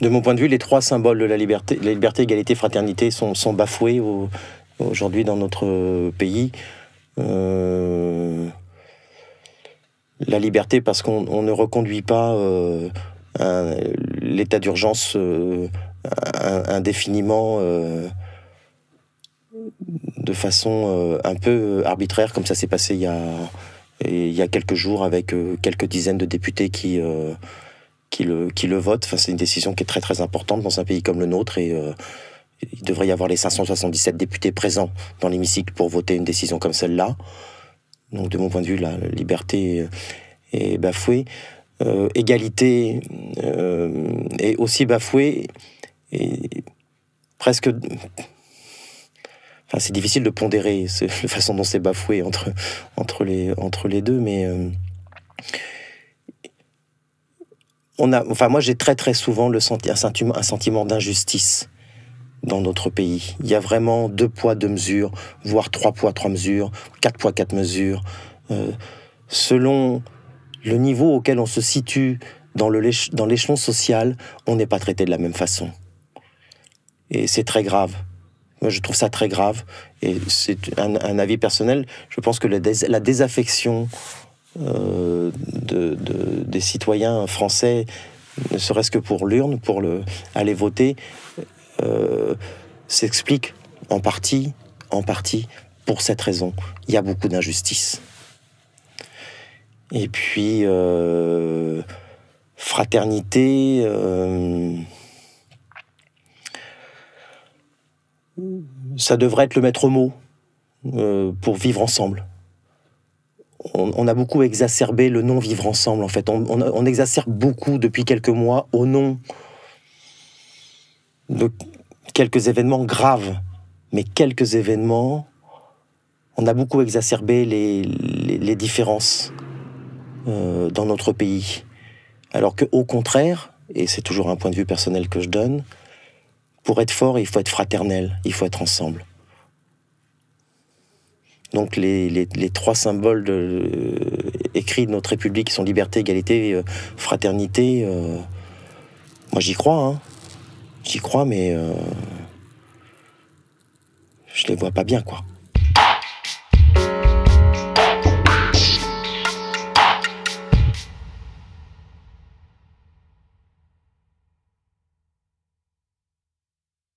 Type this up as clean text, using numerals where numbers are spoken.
De mon point de vue, les trois symboles de la liberté, égalité, fraternité, sont bafoués aujourd'hui dans notre pays. La liberté parce qu'on ne reconduit pas l'état d'urgence indéfiniment de façon un peu arbitraire, comme ça s'est passé il y a quelques jours avec quelques dizaines de députés qui le votent. Enfin, c'est une décision qui est très très importante dans un pays comme le nôtre et il devrait y avoir les 577 députés présents dans l'hémicycle pour voter une décision comme celle-là. Donc de mon point de vue, la liberté est bafouée. Égalité est aussi bafouée et presque... Enfin, c'est difficile de pondérer la façon dont c'est bafoué entre les deux, mais... moi, j'ai très très souvent un sentiment d'injustice dans notre pays. Il y a vraiment 2 poids 2 mesures, voire 3 poids 3 mesures, 4 poids 4 mesures. Selon le niveau auquel on se situe dans l'échelon social, on n'est pas traité de la même façon. Et c'est très grave. Moi, je trouve ça très grave. Et c'est un avis personnel. Je pense que la désaffection des citoyens français, ne serait-ce que pour l'urne, pour aller voter, s'explique en partie pour cette raison. Il y a beaucoup d'injustice. Et puis, fraternité, ça devrait être le maître mot pour vivre ensemble. On a beaucoup exacerbé le non-vivre ensemble, en fait. On exacerbe beaucoup depuis quelques mois au nom de quelques événements graves. Mais quelques événements, on a beaucoup exacerbé les différences dans notre pays. Alors qu'au contraire, et c'est toujours un point de vue personnel que je donne, pour être fort, il faut être fraternel, il faut être ensemble. Donc les 3 symboles écrits de notre République qui sont liberté, égalité, fraternité, moi j'y crois, hein. J'y crois, mais je les vois pas bien, quoi.